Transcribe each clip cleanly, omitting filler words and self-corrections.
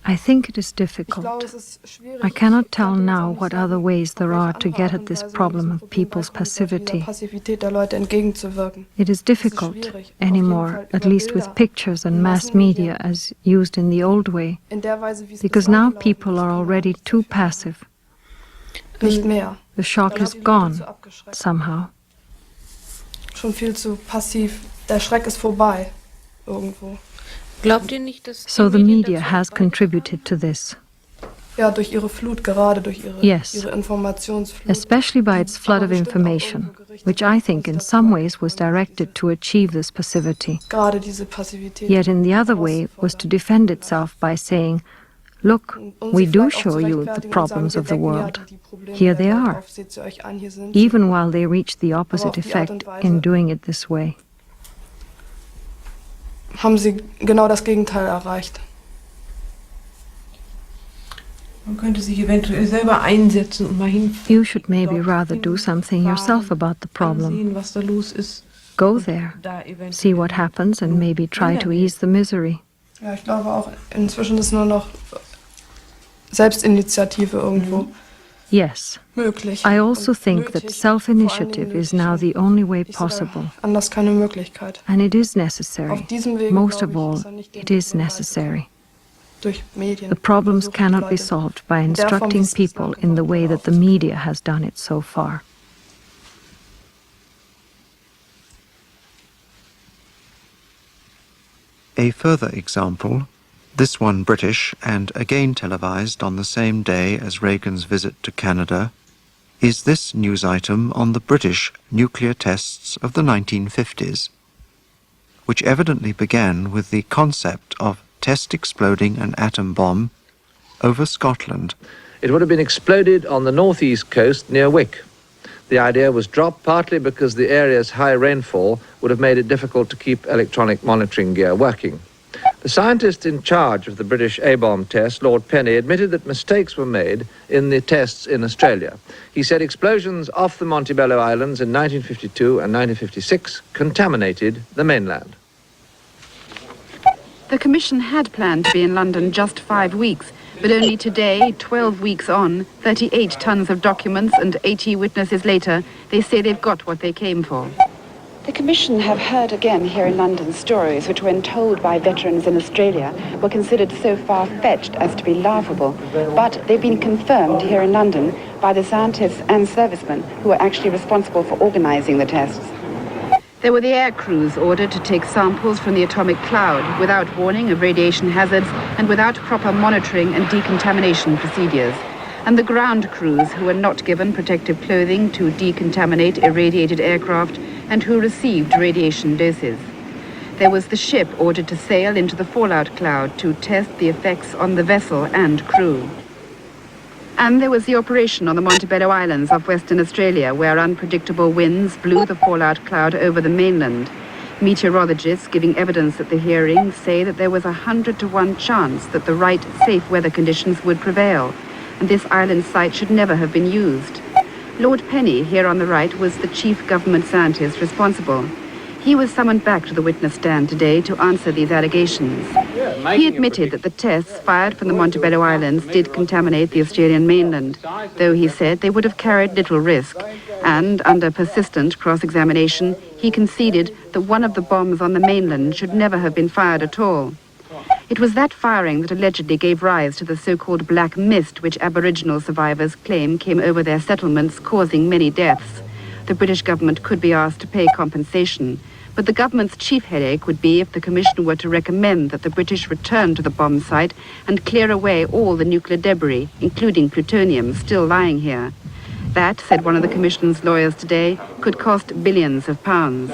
I think it is difficult. I cannot tell now what other ways there are to get at this problem of people's passivity. It is difficult anymore, at least with pictures and mass media as used in the old way, because now people are already too passive. The shock is gone, somehow. Schon viel zu passiv. Der Schreck ist vorbei, irgendwo. So the media has contributed to this. Ja, durch ihre Flut, gerade durch ihre Informationsflut. Especially by its flood of information, which I think in some ways was directed to achieve this passivity. Yet in the other way was to defend itself by saying, look, we do show you the problems of the world. Here they are, even while they reach the opposite effect in doing it this way. Haben sie genau das Gegenteil erreicht. Man könnte sich eventuell selber einsetzen und mal hinfahren. You should maybe rather do something yourself about the problem. Was da los ist. Go there, see what happens and maybe try to ease the misery. Ja, ich glaube auch, inzwischen ist nur noch Selbstinitiative irgendwo. Yes. Möglich. I also think that self-initiative is now the only way possible. Anders keine Möglichkeit. And it is necessary. Most of all, it is necessary. The problems cannot be solved by instructing people in the way that the media has done it so far. A further example, this one British and again televised on the same day as Reagan's visit to Canada, is this news item on the British nuclear tests of the 1950s, which evidently began with the concept of test exploding an atom bomb over Scotland. It would have been exploded on the northeast coast near Wick. The idea was dropped partly because the area's high rainfall would have made it difficult to keep electronic monitoring gear working. The scientist in charge of the British A-bomb test, Lord Penny, admitted that mistakes were made in the tests in Australia. He said explosions off the Montebello Islands in 1952 and 1956 contaminated the mainland. The Commission had planned to be in London just 5 weeks, but only today, 12 weeks on, 38 tons of documents and 80 witnesses later, they say they've got what they came for. The Commission have heard again here in London stories which, when told by veterans in Australia, were considered so far-fetched as to be laughable. But they've been confirmed here in London by the scientists and servicemen who are actually responsible for organising the tests. There were the air crews ordered to take samples from the atomic cloud without warning of radiation hazards and without proper monitoring and decontamination procedures. And the ground crews who were not given protective clothing to decontaminate irradiated aircraft and who received radiation doses. There was the ship ordered to sail into the fallout cloud to test the effects on the vessel and crew. And there was the operation on the Montebello Islands off Western Australia, where unpredictable winds blew the fallout cloud over the mainland. Meteorologists giving evidence at the hearing say that there was 100 to 1 chance that the right, safe weather conditions would prevail, and this island site should never have been used. Lord Penny, here on the right, was the chief government scientist responsible. He was summoned back to the witness stand today to answer these allegations. He admitted that the tests fired from the Montebello Islands did contaminate the Australian mainland, though he said they would have carried little risk. And under persistent cross-examination, he conceded that one of the bombs on the mainland should never have been fired at all. It was that firing that allegedly gave rise to the so-called black mist which Aboriginal survivors claim came over their settlements, causing many deaths. The British government could be asked to pay compensation, but the government's chief headache would be if the Commission were to recommend that the British return to the bomb site and clear away all the nuclear debris, including plutonium, still lying here. That, said one of the Commission's lawyers today, could cost billions of pounds.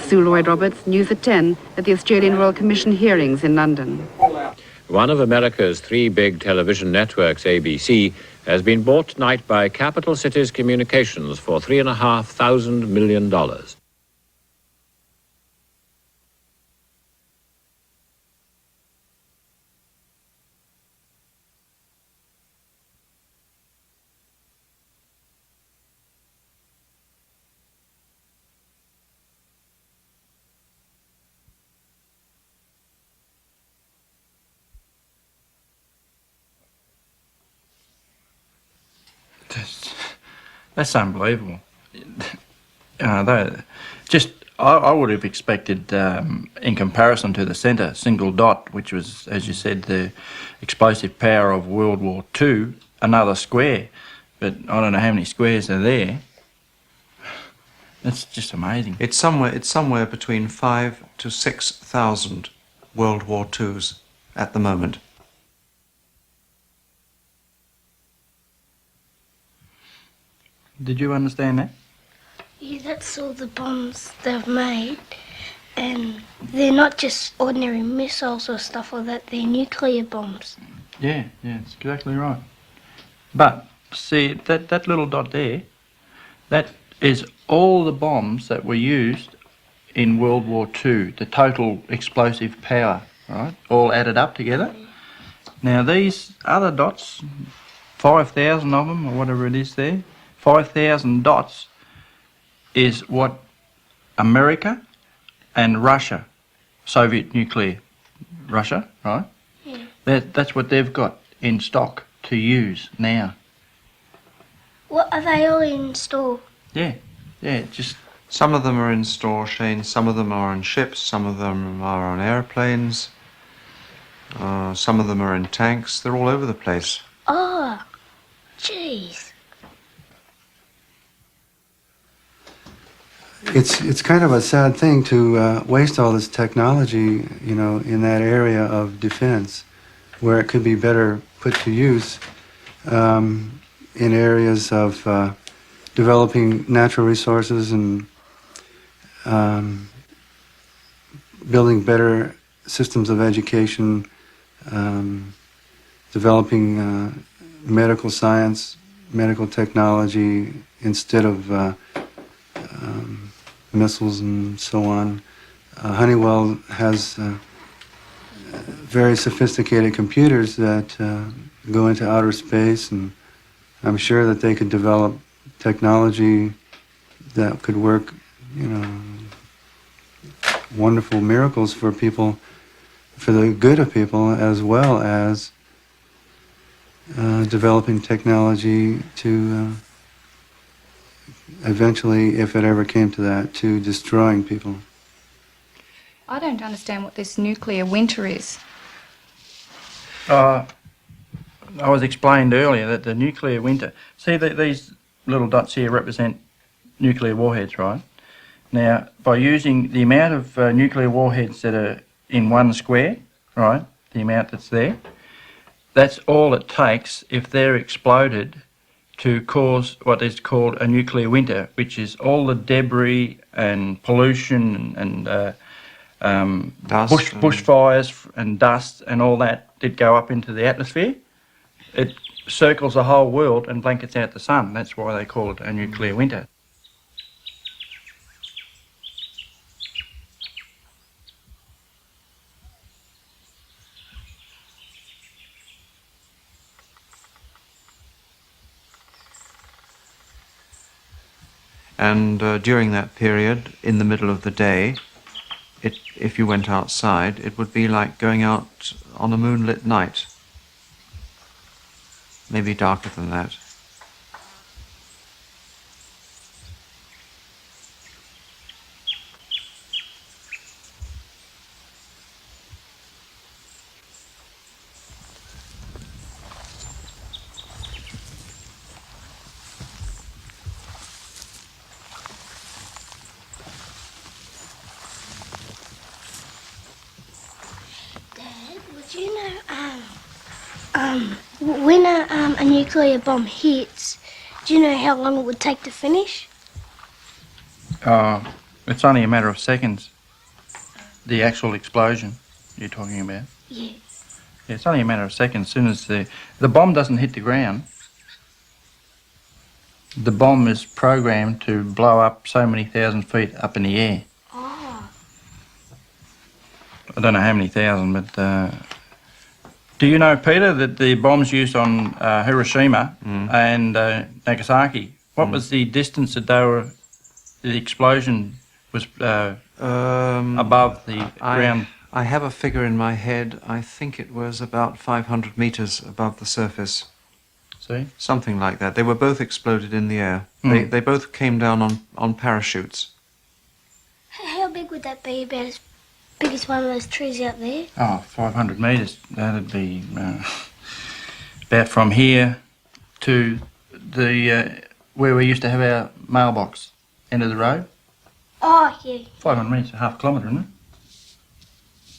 Sue Lloyd-Roberts, News at 10, at the Australian Royal Commission hearings in London. One of America's 3 big television networks, ABC, has been bought tonight by Capital Cities Communications for $3.5 million. That's unbelievable. I would have expected, in comparison to the centre single dot, which was, as you said, the explosive power of World War II, another square. But I don't know how many squares are there. That's just amazing. It's somewhere between 5,000 to 6,000 World War IIs at the moment. Did you understand that? Yeah, that's all the bombs they've made, and they're not just ordinary missiles or stuff like that, they're nuclear bombs. Yeah, that's exactly right. But, see, that little dot there, that is all the bombs that were used in World War II, the total explosive power, right, all added up together. Now these other dots, 5,000 of them, or whatever it is there, 5,000 dots is what America and Russia, Soviet nuclear Russia, right? Yeah. That's what they've got in stock to use now. What, are they all in store? Yeah, just... Some of them are in store, Shane, some of them are on ships, some of them are on airplanes, some of them are in tanks, they're all over the place. Oh, jeez. It's kind of a sad thing to waste all this technology, you know, in that area of defense, where it could be better put to use in areas of developing natural resources and building better systems of education, developing medical science, medical technology instead of missiles and so on. Honeywell has very sophisticated computers that go into outer space, and I'm sure that they could develop technology that could work, you know, wonderful miracles for people, for the good of people, as well as developing technology to eventually, if it ever came to that, to destroying people. I don't understand what this nuclear winter is. I was explained earlier that the nuclear winter... See, these little dots here represent nuclear warheads, right? Now, by using the amount of nuclear warheads that are in one square, right, the amount that's there, that's all it takes if they're exploded to cause what is called a nuclear winter, which is all the debris and pollution and bushfires and dust and all that that go up into the atmosphere. It circles the whole world and blankets out the sun. That's why they call it a nuclear winter. And during that period, in the middle of the day, if you went outside, it would be like going out on a moonlit night. Maybe darker than that. When a nuclear bomb hits, do you know how long it would take to finish? It's only a matter of seconds. The actual explosion you're talking about. Yeah. Yeah, it's only a matter of seconds. As soon as the bomb doesn't hit the ground, the bomb is programmed to blow up so many thousand feet up in the air. Oh. I don't know how many thousand, but... Do you know, Peter, that the bombs used on Hiroshima and Nagasaki, what was the distance that the explosion was above the ground? I have a figure in my head. I think it was about 500 meters above the surface. See? Something like that. They were both exploded in the air. They both came down on parachutes. How big would that be? About as big as one of those trees out there? Oh, 500 metres. That'd be about from here to the where we used to have our mailbox, end of the road. Oh, yeah. 500 metres, half a kilometre, isn't it?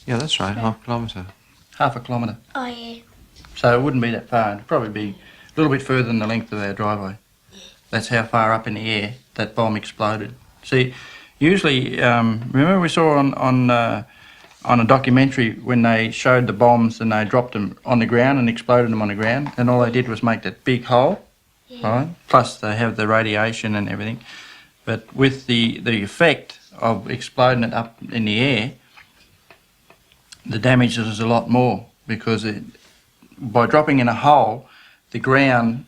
Yeah, that's right, half a kilometre. Half a kilometre. Oh, yeah. So it wouldn't be that far. It'd probably be a little bit further than the length of our driveway. That's how far up in the air that bomb exploded. See, usually, remember we saw on a documentary when they showed the bombs and they dropped them on the ground and exploded them on the ground, and all they did was make that big hole, right? Plus they have the radiation and everything. But with the effect of exploding it up in the air, the damage is a lot more because by dropping in a hole, the ground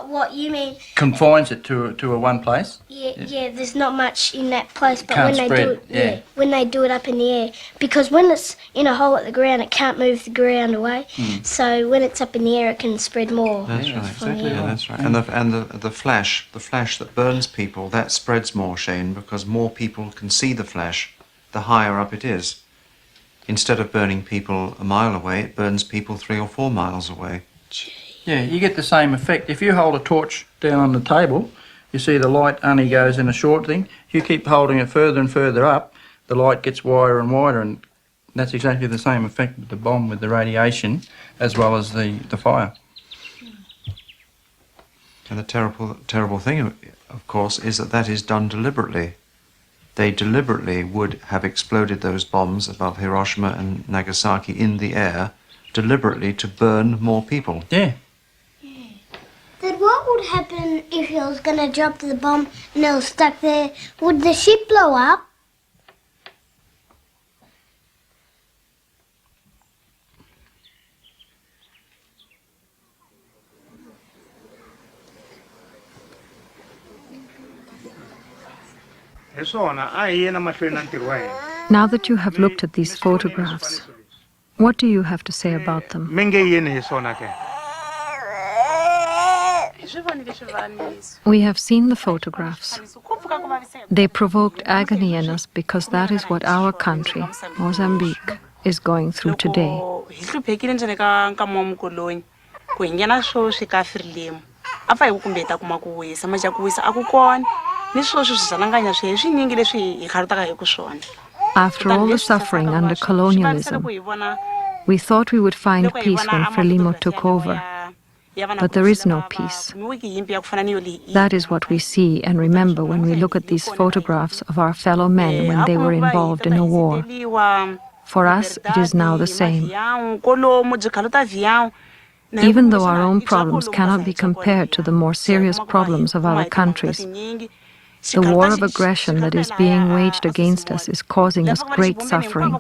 What you mean? confines it to a one place. Yeah, there's not much in that place, but Can't when spread, they do it, when they do it up in the air, because when it's in a hole at the ground, it can't move the ground away. So when it's up in the air, it can spread more. That's right. from the air. Yeah, that's right. And the flash that burns people, that spreads more, Shane, because more people can see the flash, the higher up it is. Instead of burning people a mile away, it burns people 3 or 4 miles away. Yeah, you get the same effect. If you hold a torch down on the table, you see the light only goes in a short thing. You keep holding it further and further up, the light gets wider and wider, and that's exactly the same effect with the bomb, with the radiation, as well as the fire. And the terrible thing, of course, is that is done deliberately. They deliberately would have exploded those bombs above Hiroshima and Nagasaki in the air, deliberately to burn more people. Yeah. Then what would happen if it was going to drop the bomb and it was stuck there? Would the ship blow up? Now that you have looked at these photographs, what do you have to say about them? We have seen the photographs. They provoked agony in us because that is what our country, Mozambique, is going through today. After all the suffering under colonialism, we thought we would find peace when Frelimo took over. But there is no peace. That is what we see and remember when we look at these photographs of our fellow men when they were involved in a war. For us, it is now the same. Even though our own problems cannot be compared to the more serious problems of other countries, the war of aggression that is being waged against us is causing us great suffering.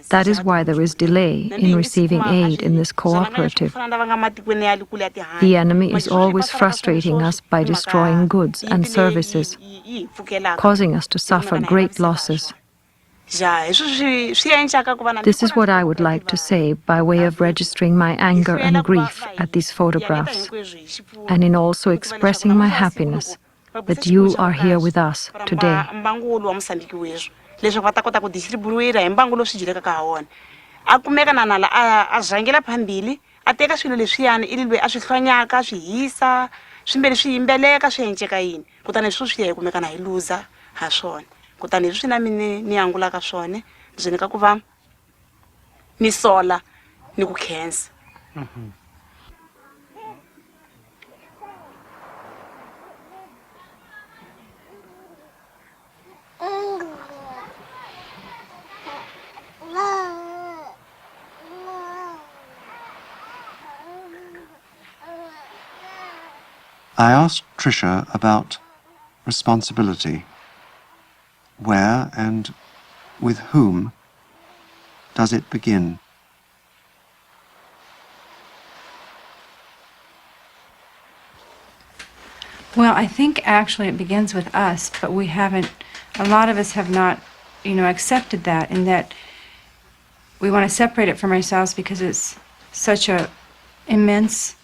That is why there is delay in receiving aid in this cooperative. The enemy is always frustrating us by destroying goods and services, causing us to suffer great losses. This is what I would like to say by way of registering my anger and grief at these photographs, and in also expressing my happiness that you are here with us today. I asked Tricia about responsibility. Where and with whom does it begin? Well, I think actually it begins with us, but we haven't, a lot of us have not, accepted that, in that we want to separate it from ourselves because it's such a immense,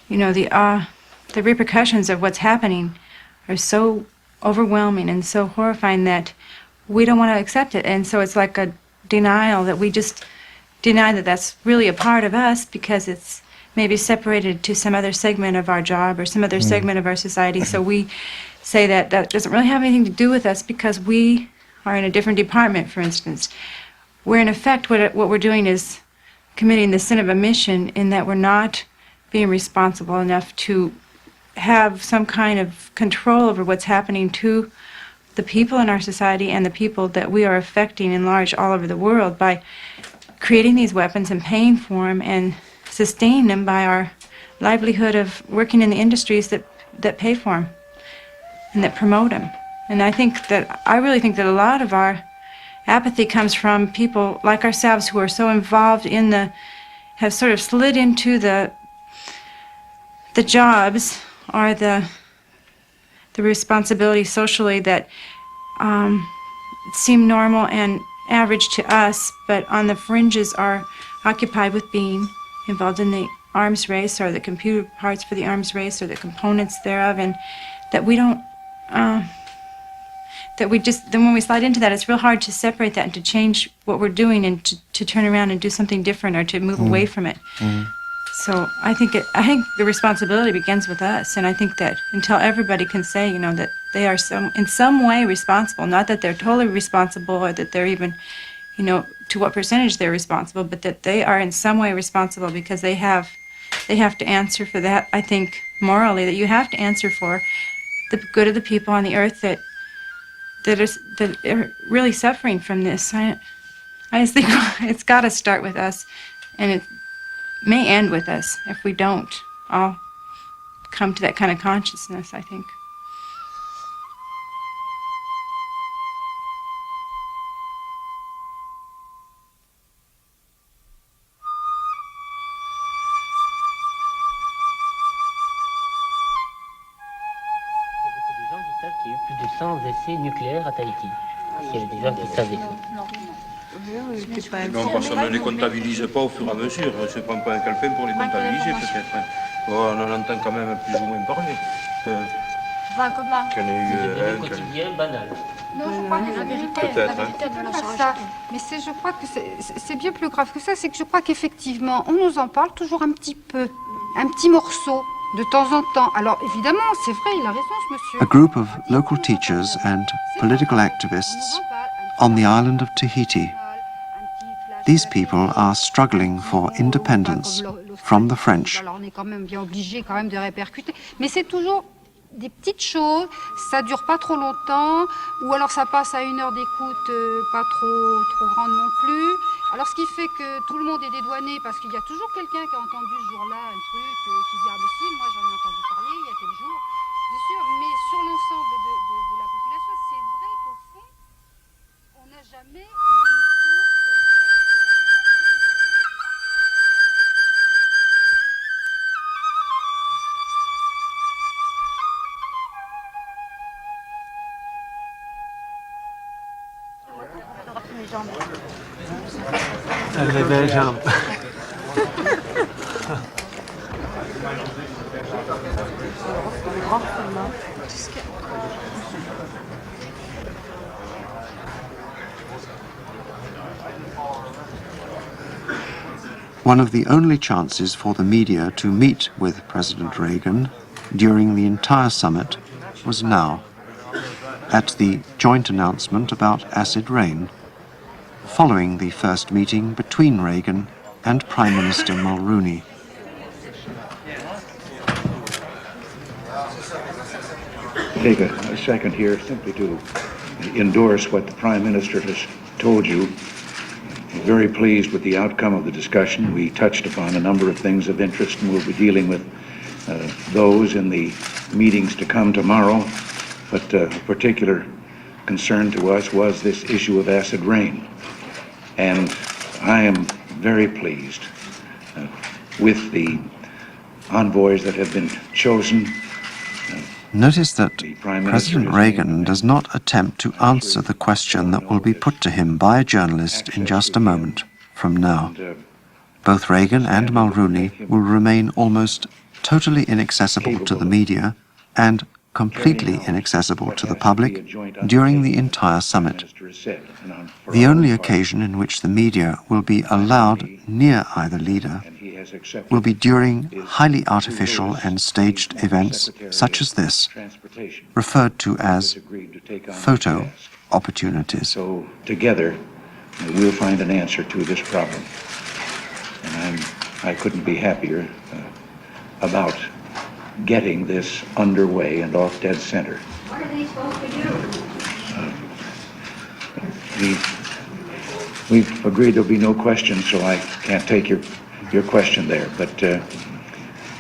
the repercussions of what's happening are so overwhelming and so horrifying that we don't want to accept it. And so it's like a denial, that we just deny that that's really a part of us because it's maybe separated to some other segment of our job or some other segment of our society. So we say that that doesn't really have anything to do with us because we are in a different department, for instance. Where in effect what we're doing is committing the sin of omission, in that we're not being responsible enough to have some kind of control over what's happening to the people in our society and the people that we are affecting in large all over the world by creating these weapons and paying for them and sustaining them by our livelihood of working in the industries that pay for them and that promote them. And I really think that a lot of our apathy comes from people like ourselves who are so involved have sort of slid into the jobs or the responsibility socially that seem normal and average to us, but on the fringes are occupied with being involved in the arms race or the computer parts for the arms race or the components thereof, and that we don't, then when we slide into that, it's real hard to separate that and to change what we're doing and to turn around and do something different or to move away from it. So I think the responsibility begins with us, and I think that until everybody can say, that they are in some way responsible, not that they're totally responsible or that they're even, to what percentage they're responsible, but that they are in some way responsible because they have to answer for that. I think morally that you have to answer for the good of the people on the earth that are really suffering from this. I just think it's got to start with us, and it may end with us if we don't all come to that kind of consciousness, I think. Il y a eu plus de 100 essais nucléaires à Tahiti. Il y avait des gens qui savaient ça. Non, parce qu'on ne les comptabilise pas au fur et à mesure. On ne se prend pas un calepin pour les comptabiliser, peut-être. On en entend quand même plus ou moins parler. Qu'il y en ait eu un quotidien banal. Non, je crois que la vérité ne la saura jamais. Mais je crois que c'est bien plus grave que ça. C'est que je crois qu'effectivement, on nous en parle toujours un petit peu, un petit morceau. De temps en temps. Alors évidemment, c'est vrai, il a raison, ce monsieur. A group of local teachers and political activists on the island of Tahiti. These people are struggling for independence from the French. Alors on est quand même bien obligé de répercuter. Mais c'est toujours des petites choses, ça dure pas trop longtemps, ou alors ça passe à une heure d'écoute pas trop grande non plus. Alors ce qui fait que tout le monde est dédouané parce qu'il y a toujours quelqu'un qui a entendu ce jour-là un truc, qui dit ah mais si, moi j'en ai entendu parler il y a quel jour, bien sûr, mais sur l'ensemble de la population, c'est vrai qu'au fond, on n'a jamais Les belles jambes. One of the only chances for the media to meet with President Reagan during the entire summit was now, at the joint announcement about acid rain, following the first meeting between Reagan and Prime Minister Mulrooney. Take a second here simply to endorse what the Prime Minister has told you. I'm very pleased with the outcome of the discussion. We touched upon a number of things of interest, and we'll be dealing with those in the meetings to come tomorrow. But a particular concern to us was this issue of acid rain. And I am very pleased with the envoys that have been chosen. Notice that President Reagan does not attempt to answer the question that will be put to him by a journalist in just a moment from now. both Reagan and Mulrooney will remain almost totally inaccessible to the media and completely inaccessible to the public during the entire summit. The only occasion in which the media will be allowed near either leader will be during highly artificial and staged events such as this, referred to as photo opportunities. So together, we'll find an answer to this problem. And I couldn't be happier about getting this underway and off dead center. What are they supposed to do? We've agreed there'll be no questions, so I can't take your question there, but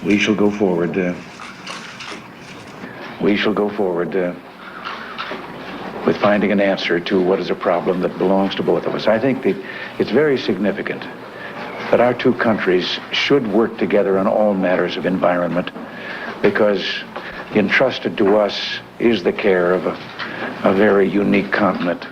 we shall go forward. With finding an answer to what is a problem that belongs to both of us. I think that it's very significant that our two countries should work together on all matters of environment, because entrusted to us is the care of a very unique continent.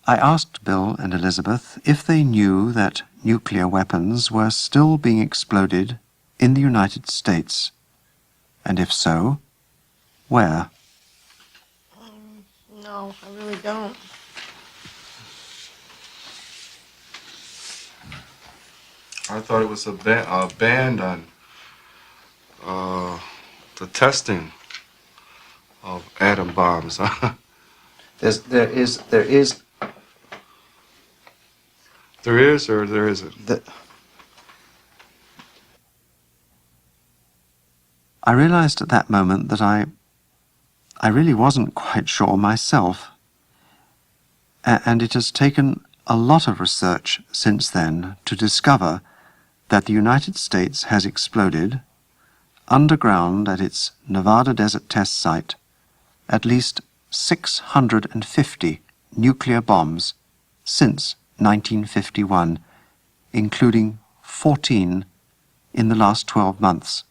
I asked Bill and Elizabeth if they knew that nuclear weapons were still being exploded in the United States, and if so, where? No, I really don't. I thought it was a ban on the testing of atom bombs. There is or there isn't? I realized at that moment that I really wasn't quite sure myself. And it has taken a lot of research since then to discover that the United States has exploded, underground at its Nevada Desert Test Site, at least 650 nuclear bombs since 1951, including 14 in the last 12 months.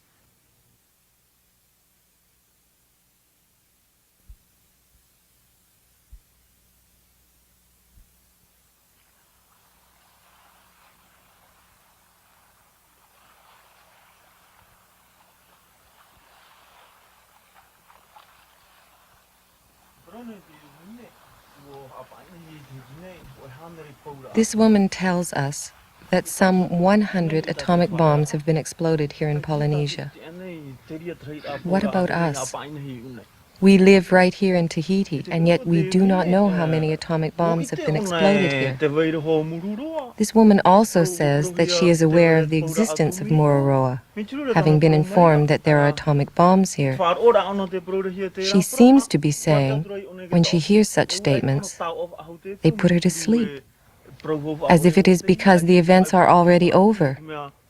This woman tells us that some 100 atomic bombs have been exploded here in Polynesia. What about us? We live right here in Tahiti, and yet we do not know how many atomic bombs have been exploded here. This woman also says that she is aware of the existence of Mururoa, having been informed that there are atomic bombs here. She seems to be saying, when she hears such statements, they put her to sleep, as if it is because the events are already over,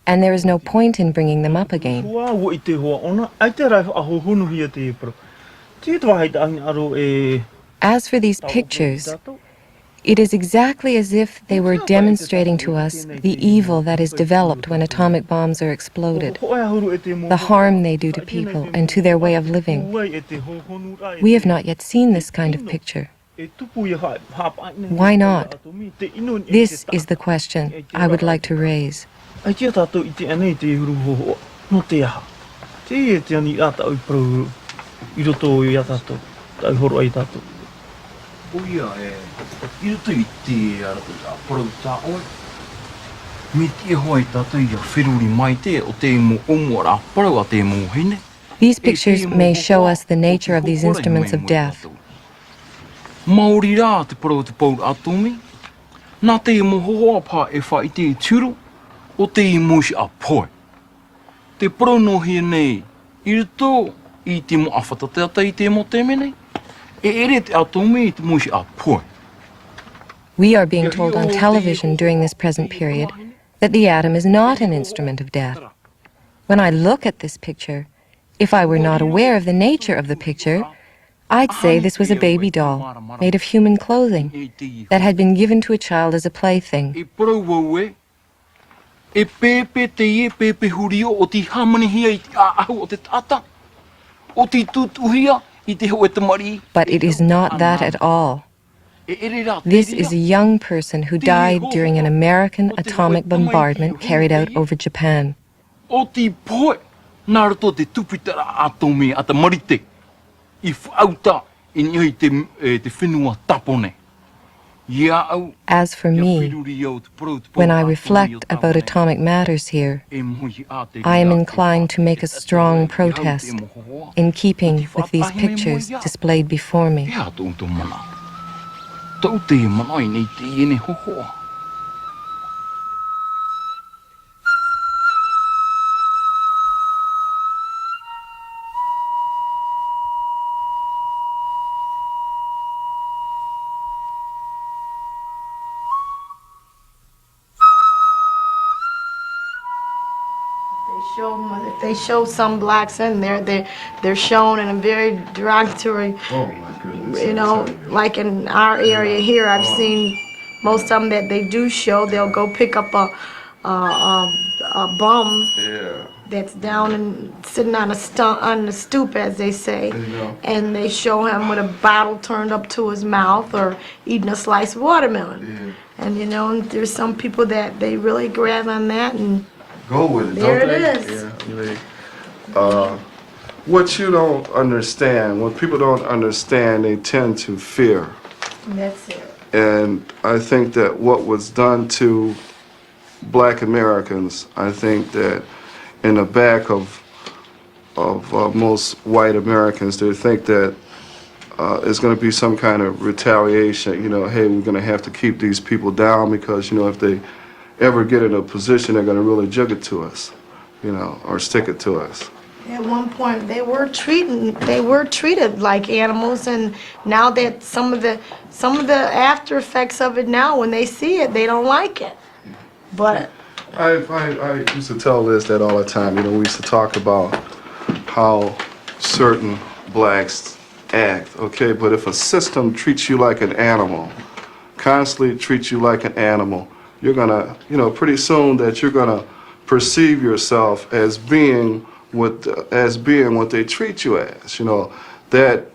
and there is no point in bringing them up again. As for these pictures, it is exactly as if they were demonstrating to us the evil that is developed when atomic bombs are exploded, the harm they do to people and to their way of living. We have not yet seen this kind of picture. Why not? This is the question I would like to raise. These pictures may show us the nature of these instruments of death. We are being told on television during this present period that the atom is not an instrument of death. When I look at this picture, if I were not aware of the nature of the picture, I'd say this was a baby doll made of human clothing that had been given to a child as a plaything. But it is not that at all. This is a young person who died during an American atomic bombardment carried out over Japan. As for me, when I reflect about atomic matters here, I am inclined to make a strong protest in keeping with these pictures displayed before me. If they show some blacks in there, they're shown in a very derogatory, like in our area here, I've seen most of them that they do show, they'll go pick up a bum that's down and sitting on the stoop, as they say, and they show him with a bottle turned up to his mouth or eating a slice of watermelon. And and there's some people that they really grab on that and go with it, there don't they? it is. Yeah, what you don't understand, what people don't understand, they tend to fear. That's it. And I think that what was done to black Americans, I think that in the back of most white Americans, they think that it's going to be some kind of retaliation. Hey, we're going to have to keep these people down because, if they ever get in a position, they're going to really jug it to us, or stick it to us. At one point, they were treated like animals, and now that some of the after effects of it now, when they see it, they don't like it. But I used to tell Liz that all the time. We used to talk about how certain blacks act, okay? But if a system treats you like an animal, constantly treats you like an animal, you're gonna, pretty soon that you're gonna perceive yourself as being what they treat you as. That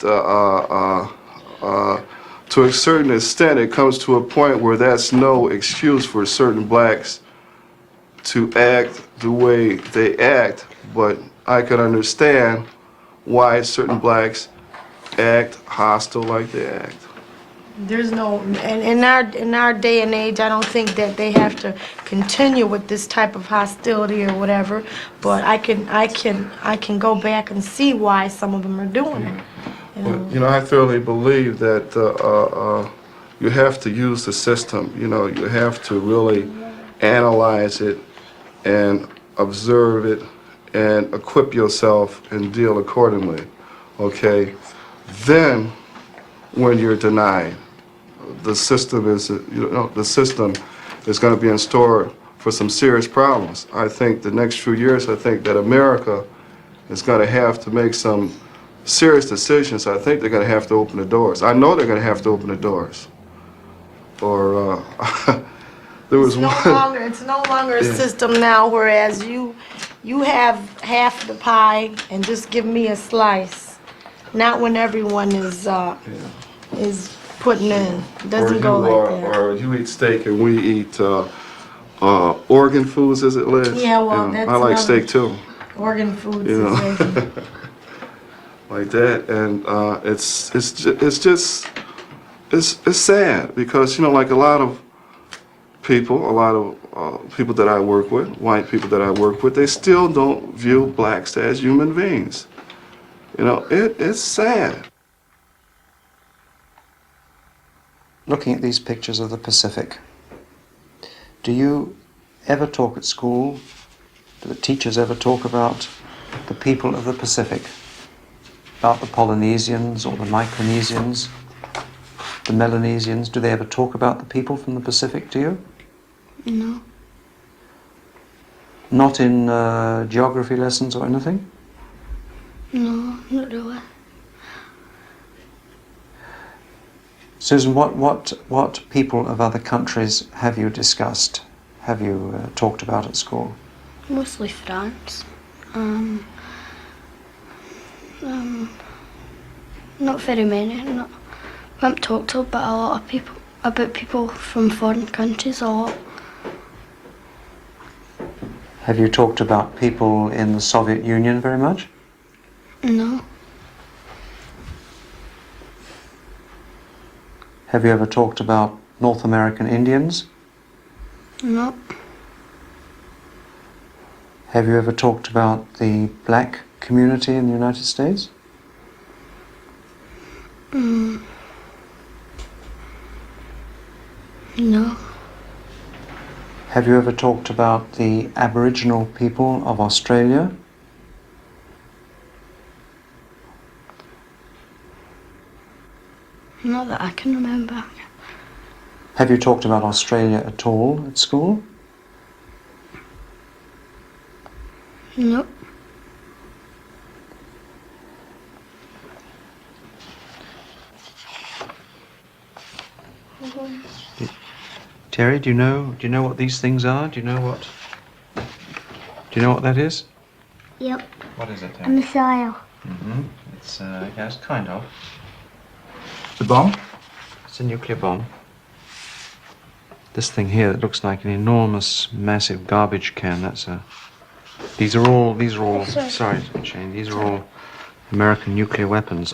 to a certain extent, it comes to a point where that's no excuse for certain blacks to act the way they act. But I can understand why certain blacks act hostile like they act. there's no, and in our day and age, I don't think that they have to continue with this type of hostility or whatever. But I can go back and see why some of them are doing it. But, I thoroughly believe that you have to use the system. You have to really analyze it and observe it and equip yourself and deal accordingly. Okay? Then, when you're denied, the system is going to be in store for some serious problems. I think the next few years, I think that America is going to have to make some serious decisions. I think they're going to have to open the doors. I know they're going to have to open the doors. Or there was it's no longer a system now, whereas you have half the pie and just give me a slice. Not when everyone is putting in. It doesn't go like that. Or you eat steak and we eat organ foods, is it, Liz? Yeah, well, that's I like steak too. Organ foods. Like that, and it's sad because like a lot of people that I work with, white people that I work with, they still don't view blacks as human beings. It's sad. Looking at these pictures of the Pacific, do you ever talk at school, do the teachers ever talk about the people of the Pacific? About the Polynesians or the Micronesians, the Melanesians? Do they ever talk about the people from the Pacific to you? No. Not in geography lessons or anything? No, not do I. Susan, what people of other countries have you discussed? Have you talked about at school? Mostly France. Not very many. Not. I haven't talked about a lot of people. About people from foreign countries a lot. Have you talked about people in the Soviet Union very much? No. Have you ever talked about North American Indians? No. Have you ever talked about the black community in the United States? No. Have you ever talked about the Aboriginal people of Australia? Not that I can remember. Have you talked about Australia at all at school? No. Terry, do you know what these things are? Do you know what that is? Yep. What is it, A Terry? missile. It's yes, kind of. The bomb? It's a nuclear bomb. This thing here that looks like an enormous, massive garbage can. These are all. Sorry, Shane. These are all American nuclear weapons.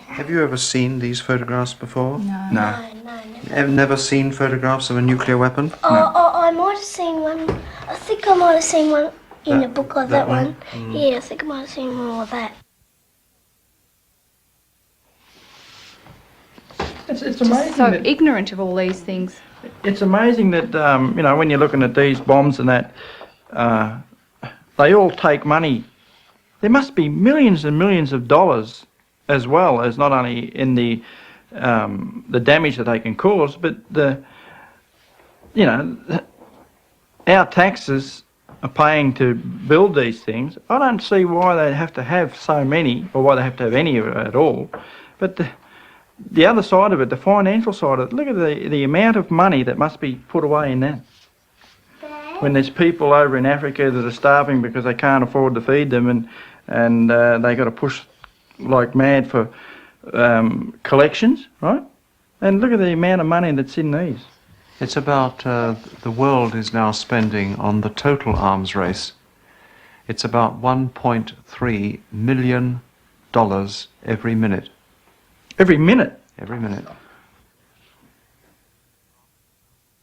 Have you ever seen these photographs before? No. Have never seen photographs of a nuclear weapon? I might have seen one. I think I might have seen one in a book like that one. Yeah, I think I might have seen one like that. It's amazing. So that, ignorant of all these things. it's amazing that when you're looking at these bombs and that, they all take money. There must be millions and millions of dollars, as well as not only in the damage that they can cause, but our taxes are paying to build these things. I don't see why they have to have so many, or why they have to have any at all. But the other side of it, the financial side of it, look at the amount of money that must be put away in that. When there's people over in Africa that are starving because they can't afford to feed them, and they got to push like mad for collections, right? And look at the amount of money that's in these. It's about, the world is now spending on the total arms race. It's about $1.3 million every minute. Every minute? Every minute.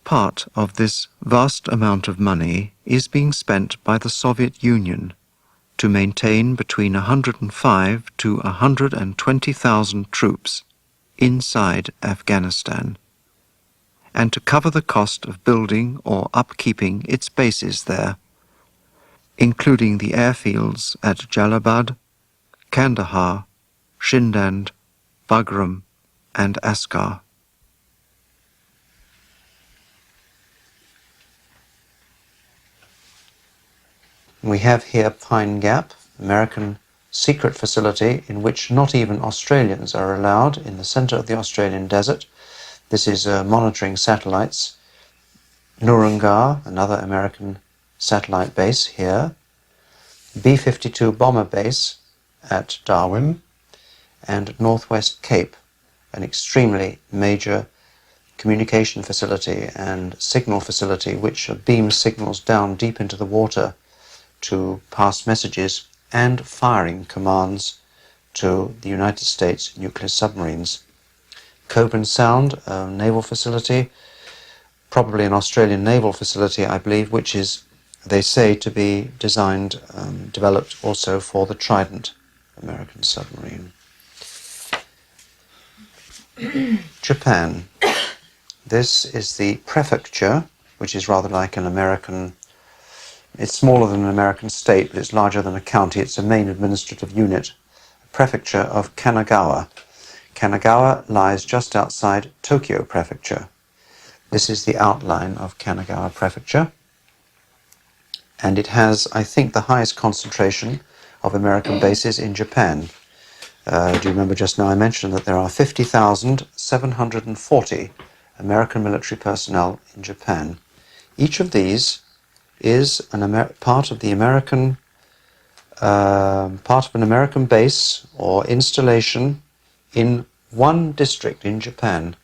Part of this vast amount of money is being spent by the Soviet Union to maintain between 105 to 120,000 troops inside Afghanistan, and to cover the cost of building or upkeeping its bases there, including the airfields at Jalabad, Kandahar, Shindand, Bagram, and Askar. We have here Pine Gap, American secret facility in which not even Australians are allowed, in the center of the Australian desert. This is monitoring satellites. Nurungar, another American satellite base here. B-52 bomber base at Darwin. And Northwest Cape, an extremely major communication facility and signal facility which beams signals down deep into the water to pass messages and firing commands to the United States nuclear submarines. Coburn Sound, a naval facility, probably an Australian naval facility, I believe, which is, they say, to be designed, developed also for the Trident American submarine. Japan. This is the prefecture, which is rather like an American. It's smaller than an American state, but it's larger than a county. It's a main administrative unit. Prefecture of Kanagawa. Kanagawa lies just outside Tokyo Prefecture. This is the outline of Kanagawa Prefecture. And it has, I think, the highest concentration of American bases in Japan. Do you remember just now I mentioned that there are 50,740 American military personnel in Japan. Each of these is part of the American part of an American base or installation in one district in Japan.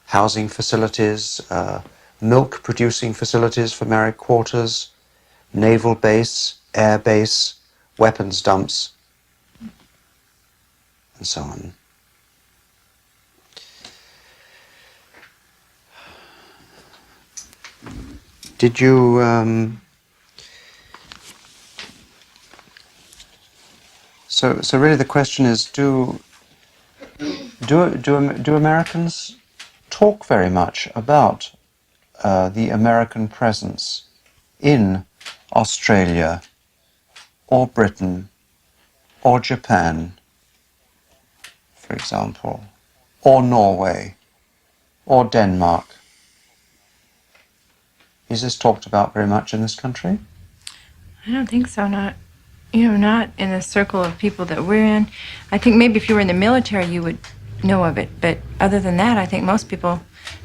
Housing facilities, milk producing facilities for married quarters, naval base, air base, weapons dumps, and so on. Did you so really the question is, do Americans talk very much about the American presence in Australia or Britain or Japan, for example, or Norway or Denmark? Is this talked about very much in this country? I don't think so. Not in the circle of people that we're in. I think maybe if you were in the military, you would know of it. But other than that, I think most people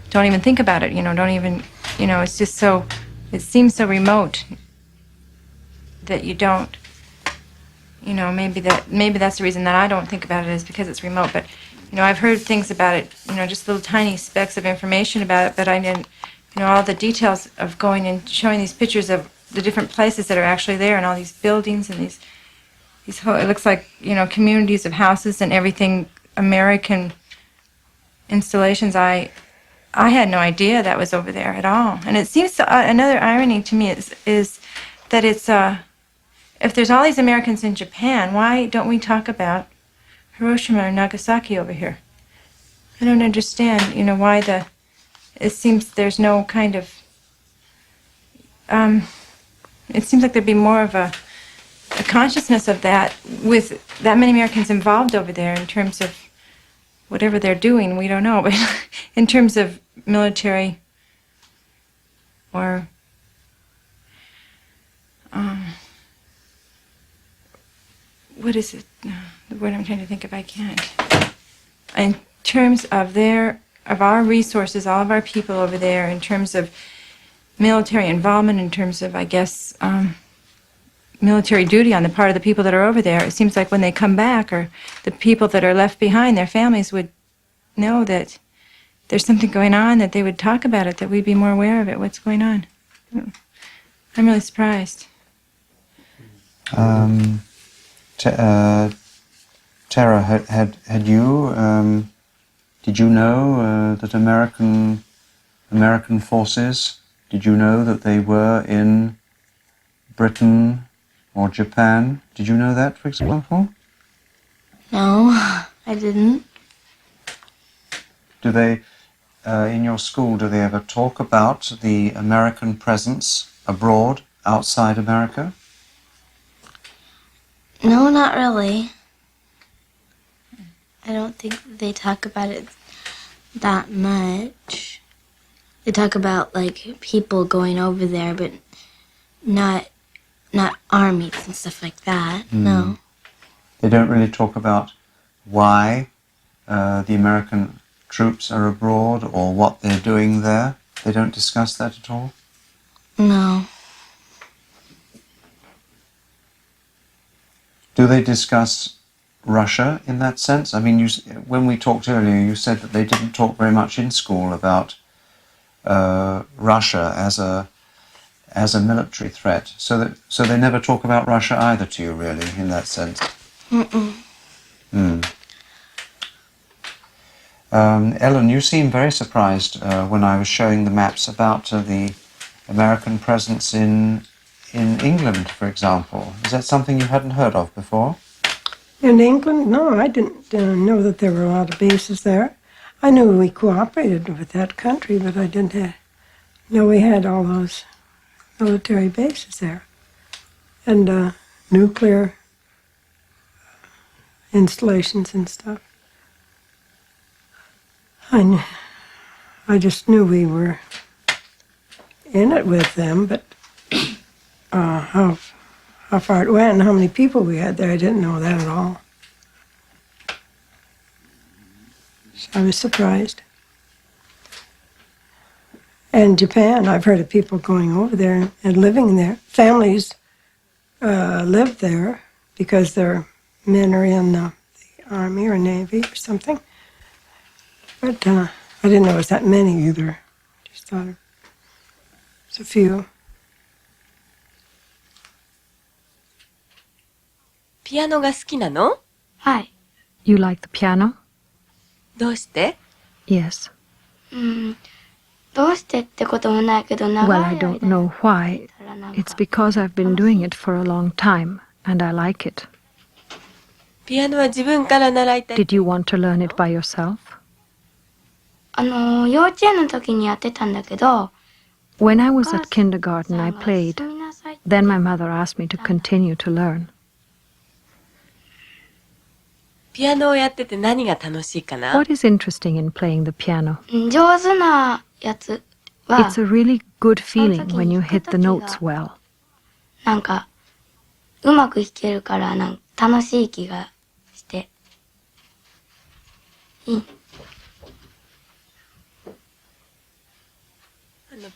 don't even think about it. Don't even. It's just so. It seems so remote that you don't. Maybe that's the reason that I don't think about it, is because it's remote. But I've heard things about it. Just little tiny specks of information about it, but I didn't. All the details of going and showing these pictures of the different places that are actually there, and all these buildings and these whole, it looks like communities of houses and everything, American installations. I had no idea that was over there at all. And it seems another irony to me is that it's if there's all these Americans in Japan, why don't we talk about Hiroshima or Nagasaki over here? I don't understand. Why it seems there's no kind of it seems like there'd be more of a consciousness of that with that many Americans involved over there in terms of whatever they're doing. We don't know, but in terms of military or what is it? The word I'm trying to think of, I can't. In terms of our resources, all of our people over there, in terms of military involvement, in terms of, I guess, military duty on the part of the people that are over there, it seems like when they come back, or the people that are left behind, their families would know that there's something going on, that they would talk about it, that we'd be more aware of it, what's going on. I'm really surprised. Tara, had you did you know that American forces, did you know that they were in Britain or Japan? Did you know that, for example? No, I didn't. Do they, in your school, do they ever talk about the American presence abroad, outside America? No, not really. I don't think they talk about it that much. They talk about, like, people going over there, but not armies and stuff like that. No. They don't really talk about why the American troops are abroad or what they're doing there? They don't discuss that at all? No. Do they discuss Russia in that sense? I mean, when we talked earlier, you said that they didn't talk very much in school about Russia as a military threat. So they never talk about Russia either to you, really, in that sense. Ellen, you seem very surprised when I was showing the maps about the American presence in England, for example. Is that something you hadn't heard of before? In England? No, I didn't know that there were a lot of bases there. I knew we cooperated with that country, but I didn't know we had all those military bases there. And nuclear installations and stuff. I just knew we were in it with them, but how far it went and how many people we had there, I didn't know that at all. So I was surprised. And Japan, I've heard of people going over there and living there. Families live there because their men are in the Army or Navy or something. But I didn't know it was that many either. Just thought it was a few. ピアノが好きなの？はい。You like the piano? どうして？ Yes. どうしてってこともないけど、長 Well, い I 間 don't know why. It's because I've been doing it for a long time, and I like it. ピアノは自分から習いたい。 Did you want to learn it by yourself? 幼稚園の時にやってたんだけど、 When I was at kindergarten, I played. Then my mother asked me to continue to learn. ピアノをやってて何が楽しいかな？ What is interesting in playing the piano? 上手なやつは、 It's a really good feeling when you hit the notes well. なんかうまく弾けるから楽しい気がしていい。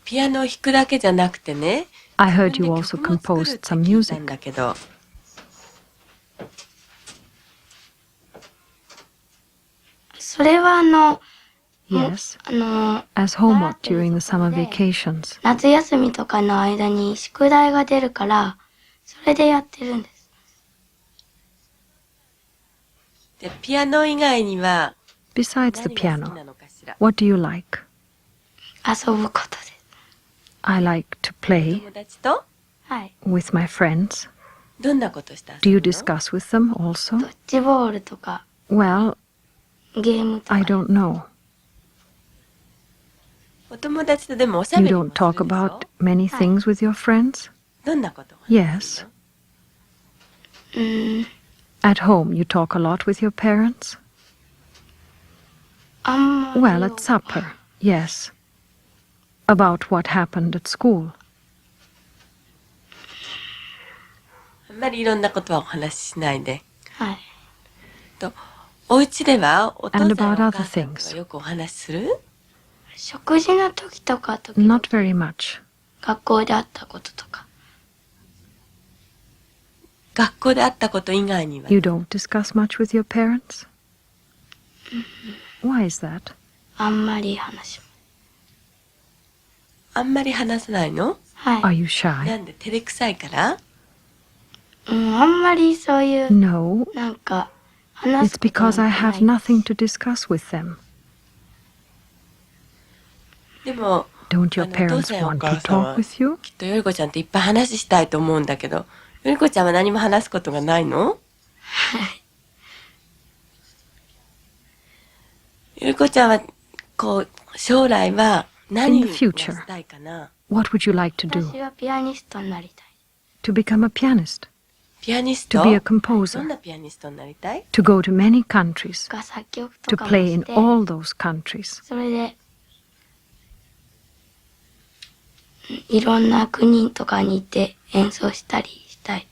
ピアノを弾くだけじゃなくてね。I heard you also composed some music. だけど。それはYes. As homework during the summer vacations. 夏休みとかの間に宿題が出るからそれでやってるんです。で、ピアノ以外には Besides the piano, what do you like? 遊ぶことです。I like to play 友達と？はい。 with my friends. どんなことした？ Do you discuss with them also? ドッジボールとか Well, ゲームとか。 I don't know. お友達とでもおしゃ You べりも don't talk about many things with your friends? どんなこと？ Yes. At home, you talk a lot with your parents? あんまり。 Well, at supper, yes. About what happened at school. あんまりいろんなことはお話ししないで。はい。と、お家ではお父さん And お about 母 other さんと things? かよくお話しする？食事の時とか時々 Not very much. 学校であったこととか。学校であったこと以外には。 You don't discuss much with your parents? Why is that? あんまり話。あんまり話さないの？はい。 Are you shy? なんで照れくさいから？あんまりそういう No. なんか話 It's すこと because な I い。 have nothing to discuss with them. でも、Don't your お父 parents さんやお want 母 to さん talk は with you? きっとよりこちゃんといっぱい話したいと思うんだけど、よりこちゃんは何も話すことがないの？よりこちゃんはこう将来は何 In に the な future, りたいかな？ what would you like to do? 私はピアニストになりたい。 To become a pianist? ピアニス To ト？ be a どん composer? なピアニストになりたい？ To go to many countries? が作曲と To かも play し in て、 all those countries? それでいろんな国とかに行って演奏したりしたい。